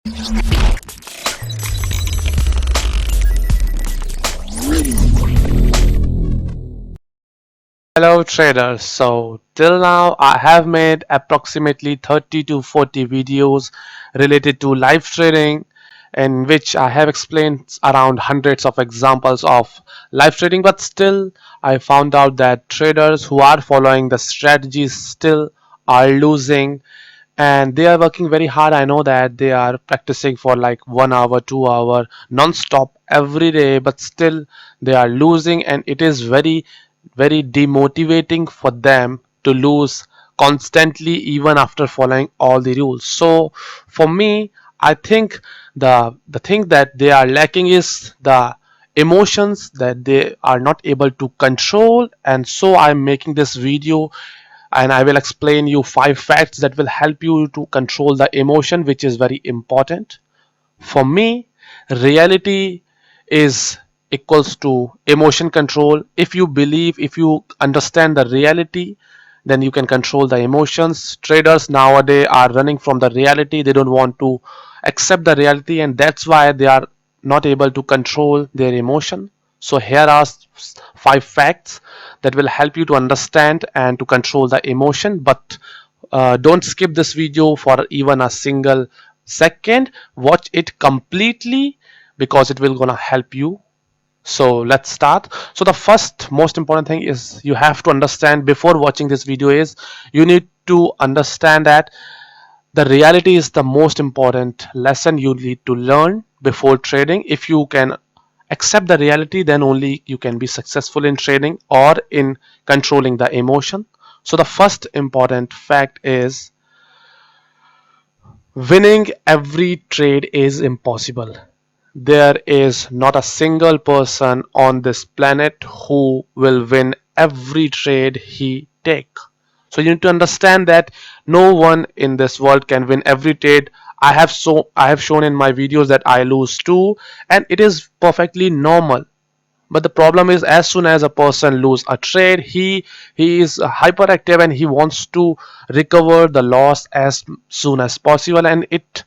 Hello traders, so till now I have made approximately 30 to 40 videos related to live trading, in which I have explained around hundreds of examples of live trading, but still I found out that traders who are following the strategies still are losing, and they are working very hard. I know that they are practicing for like 1 hour 2 hour non-stop every day, but still they are losing, and it is very demotivating for them to lose constantly even after following all the rules. So for me, I think the thing that they are lacking is the emotions that they are not able to control, and so I'm making this video and I will explain you 5 facts that will help you to control the emotion, which is very important. For me, reality is equals to emotion control. If you believe, if you understand the reality, then you can control the emotions. Traders nowadays are running from the reality. They don't want to accept the reality, and that's why they are not able to control their emotion. So here are 5 facts that will help you to understand and to control the emotion. But don't skip this video for even a single second. Watch it completely because it will gonna help you. So let's start. So the first most important thing is you have to understand before watching this video is you need to understand that the reality is the most important lesson you need to learn before trading. If you can accept the reality, then only you can be successful in trading or in controlling the emotion. So the first important fact is winning every trade is impossible. There is not a single person on this planet who will win every trade he take. So you need to understand that no one in this world can win every trade. I have shown in my videos that I lose too, and it is perfectly normal. But the problem is, as soon as a person lose a trade, he is hyperactive and he wants to recover the loss as soon as possible, and it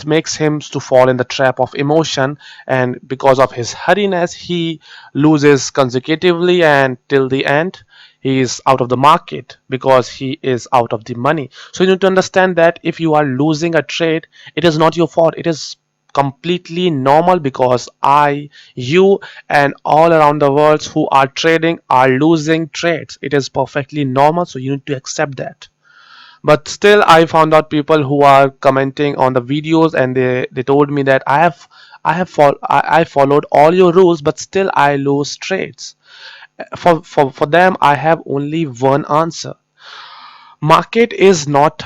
makes him to fall in the trap of emotion, and because of his hurriness he loses consecutively, and till the end he is out of the market because he is out of the money. So you need to understand that if you are losing a trade, it is not your fault. It is completely normal because you and all around the world who are trading are losing trades. It is perfectly normal, so you need to accept that. But still I found out people who are commenting on the videos, and they told me that I followed all your rules, but still I lose trades. For them I have only one answer. Market is not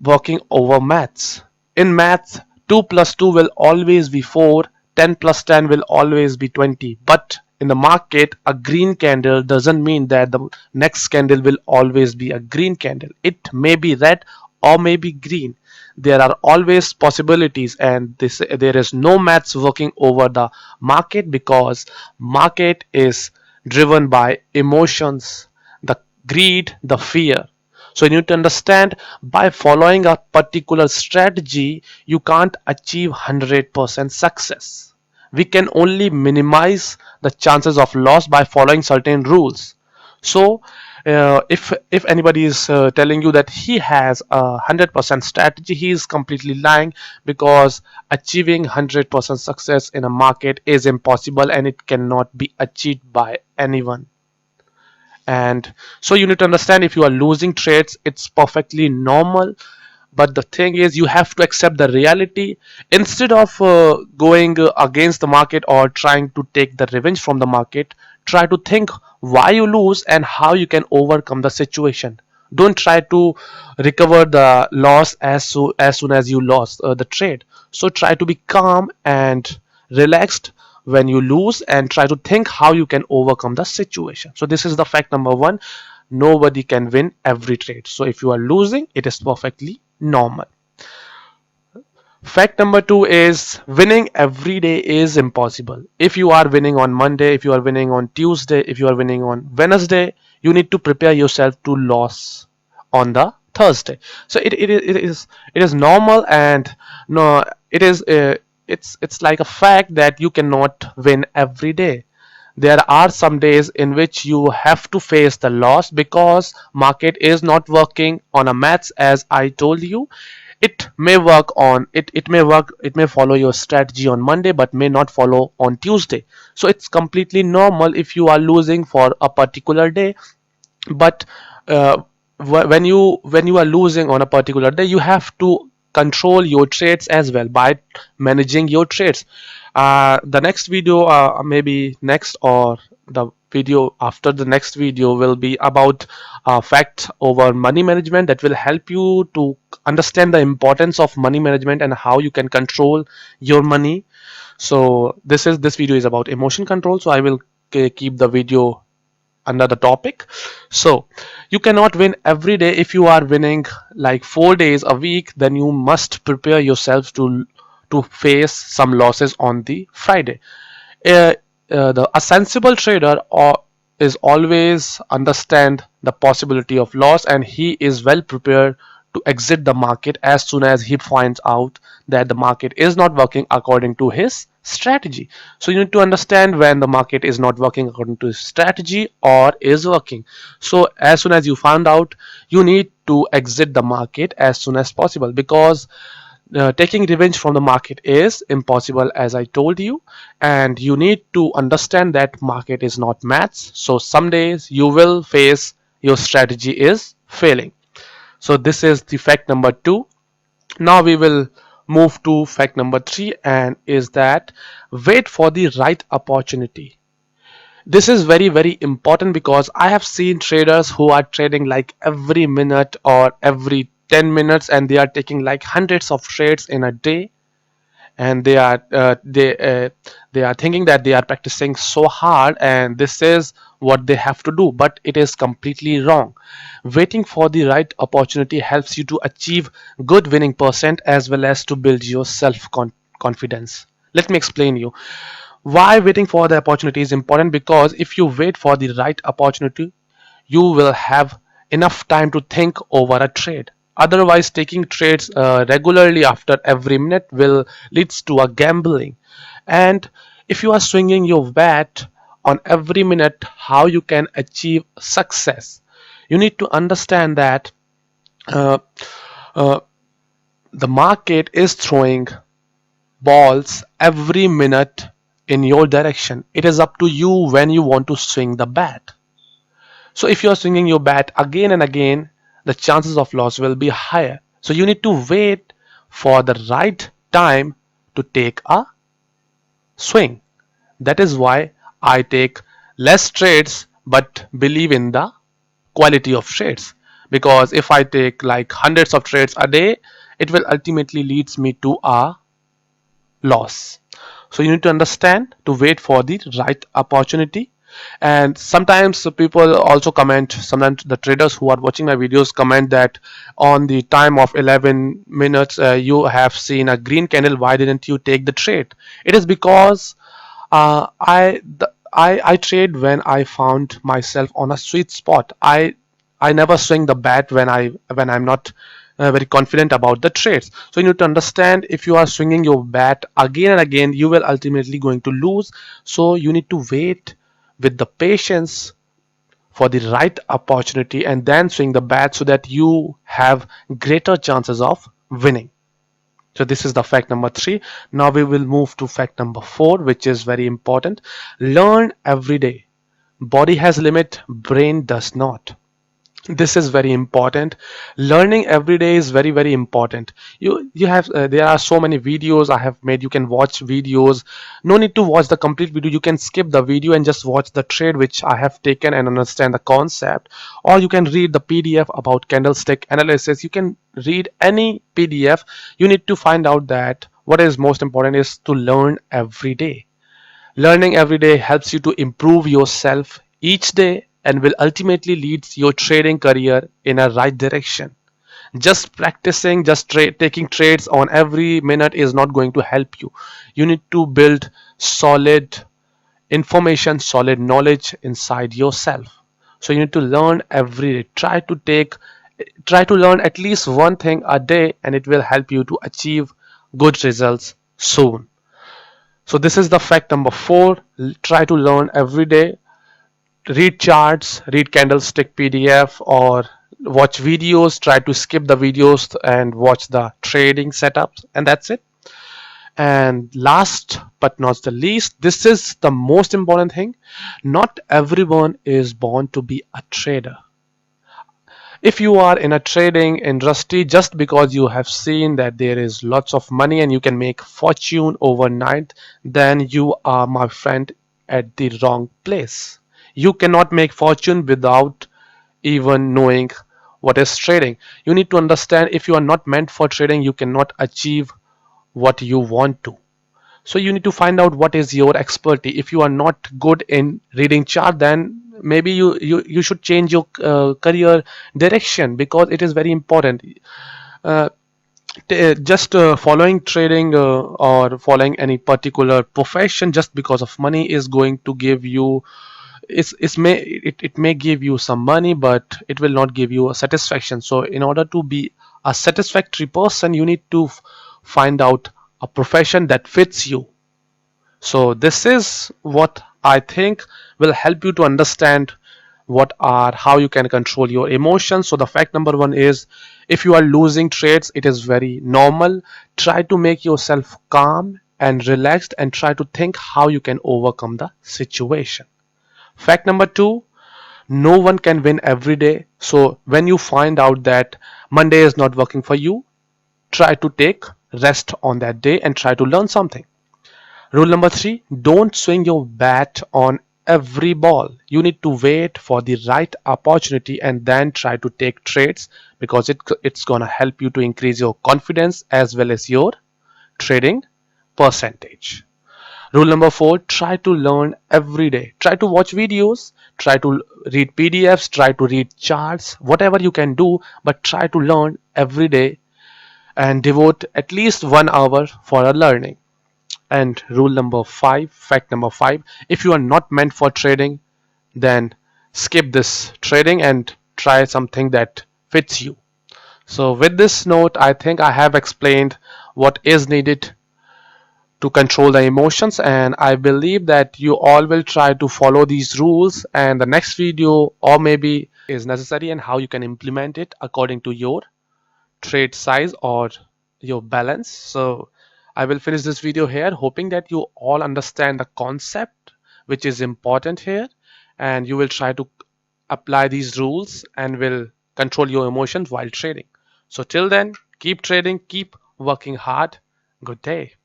working over maths. In maths, 2 plus 2 will always be 4, 10 plus 10 will always be 20. But in the market, a green candle doesn't mean that the next candle will always be a green candle. It may be red or may be green. There are always possibilities, and there is no maths working over the market because market is driven by emotions, the greed, the fear. So you need to understand, by following a particular strategy, you can't achieve 100% success. We can only minimize the chances of loss by following certain rules. So if anybody is telling you that he has a 100% strategy, he is completely lying, because achieving 100% success in a market is impossible and it cannot be achieved by anyone. And so you need to understand, if you are losing trades, it's perfectly normal. But the thing is, you have to accept the reality. Instead of going against the market or trying to take the revenge from the market, try to think why you lose and how you can overcome the situation. Don't try to recover the loss as soon as you lost the trade. So try to be calm and relaxed when you lose, and try to think how you can overcome the situation. So this is the fact number one. Nobody can win every trade. So if you are losing, it is perfectly normal. Fact number two is winning every day is impossible. If you are winning on Monday, if you are winning on Tuesday, if you are winning on Wednesday, you need to prepare yourself to lose on the Thursday. So it is normal, and no, it is it's like a fact that you cannot win every day. There are some days in which you have to face the loss because market is not working on a maths, as I told you. It may follow your strategy on Monday but may not follow on Tuesday. So it's completely normal if you are losing for a particular day. But uh, when you are losing on a particular day, you have to control your trades as well by managing your trades. The next video, maybe next or the video after the next video, will be about facts over money management that will help you to understand the importance of money management and how you can control your money. So this video is about emotion control, so I will keep the video under the topic. So you cannot win every day. If you are winning like 4 days a week, then you must prepare yourself to face some losses on the Friday. uh, a sensible trader is always understand the possibility of loss, and he is well prepared to exit the market as soon as he finds out that the market is not working according to his strategy. So you need to understand when the market is not working according to his strategy or is working. So as soon as you find out, you need to exit the market as soon as possible, because taking revenge from the market is impossible, as I told you. And you need to understand that market is not maths, so some days you will face your strategy is failing. So this is the fact number 2. Now we will move to fact number 3, and is that wait for the right opportunity. This is very important because I have seen traders who are trading like every minute or every 10 minutes, and they are taking like hundreds of trades in a day, and they are thinking that they are practicing so hard and this is what they have to do, but it is completely wrong. Waiting for the right opportunity helps you to achieve good winning percent as well as to build your confidence. Let me explain you why waiting for the opportunity is important. Because if you wait for the right opportunity, you will have enough time to think over a trade. Otherwise, taking trades regularly after every minute will leads to a gambling. And if you are swinging your bat on every minute, how you can achieve success? You need to understand that uh, uh, the market is throwing balls every minute in your direction. It is up to you when you want to swing the bat. So if you are swinging your bat again and again, the chances of loss will be higher. So you need to wait for the right time to take a swing. That is why I take less trades but believe in the quality of trades. Because if I take like hundreds of trades a day, it will ultimately leads me to a loss. So you need to understand to wait for the right opportunity. And sometimes people also comment, sometimes the traders who are watching my videos comment that on the time of 11 minutes you have seen a green candle, why didn't you take the trade? It is because I trade when I found myself on a sweet spot. I never swing the bat when I'm not very confident about the trades. So you need to understand, if you are swinging your bat again and again, you will ultimately going to lose. So you need to wait with the patience for the right opportunity and then swing the bat so that you have greater chances of winning. So this is the fact number 3. Now we will move to fact number 4, which is very important. Learn every day. Body has limit, brain does not. This is very important. Learning every day is very important. You have there are so many videos I have made. You can watch videos. No need to watch the complete video. You can skip the video and just watch the trade which I have taken and understand the concept. Or you can read the PDF about candlestick analysis. You can read any PDF. You need to find out that what is most important is to learn every day. Learning every day helps you to improve yourself each day and will ultimately lead your trading career in a right direction. Just practicing, just taking trades on every minute is not going to help you. You need to build solid information, solid knowledge inside yourself. So you need to learn every day. Try to take Try to learn at least one thing a day, and it will help you to achieve good results soon. So this is the fact number 4. Try to learn every day. Read charts, read candlestick PDF, or watch videos. Try to skip the videos and watch the trading setups, and that's it. And last but not the least, this is the most important thing. Not everyone is born to be a trader. If you are in a trading industry, just because you have seen that there is lots of money and you can make fortune overnight, then you are, my friend, at the wrong place. You cannot make fortune without even knowing what is trading. You need to understand, if you are not meant for trading, you cannot achieve what you want to. So you need to find out what is your expertise. If you are not good in reading chart, then maybe you should change your career direction, because it is very important. uh, just following trading or following any particular profession just because of money is going to give you, it may give you some money, but it will not give you a satisfaction. So in order to be a satisfactory person, you need to find out a profession that fits you. So this is what I think will help you to understand what are how you can control your emotions. So the fact number 1 is, if you are losing trades, it is very normal. Try to make yourself calm and relaxed and try to think how you can overcome the situation. Fact number 2, no one can win every day. So when you find out that Monday is not working for you, try to take rest on that day and try to learn something. Rule number 3, don't swing your bat on every ball. You need to wait for the right opportunity and then try to take trades, because it's going to help you to increase your confidence as well as your trading percentage. Rule number 4, try to learn every day. Try to watch videos, try to read PDFs, try to read charts, whatever you can do, but try to learn every day and devote at least 1 hour for a learning. And rule number 5, fact number 5, if you are not meant for trading, then skip this trading and try something that fits you. So with this note, I think I have explained what is needed to control the emotions, and I believe that you all will try to follow these rules, and the next video or maybe is necessary and how you can implement it according to your trade size or your balance. So I will finish this video here, hoping that you all understand the concept which is important here, and you will try to apply these rules and will control your emotions while trading. So till then, keep trading, keep working hard. Good day.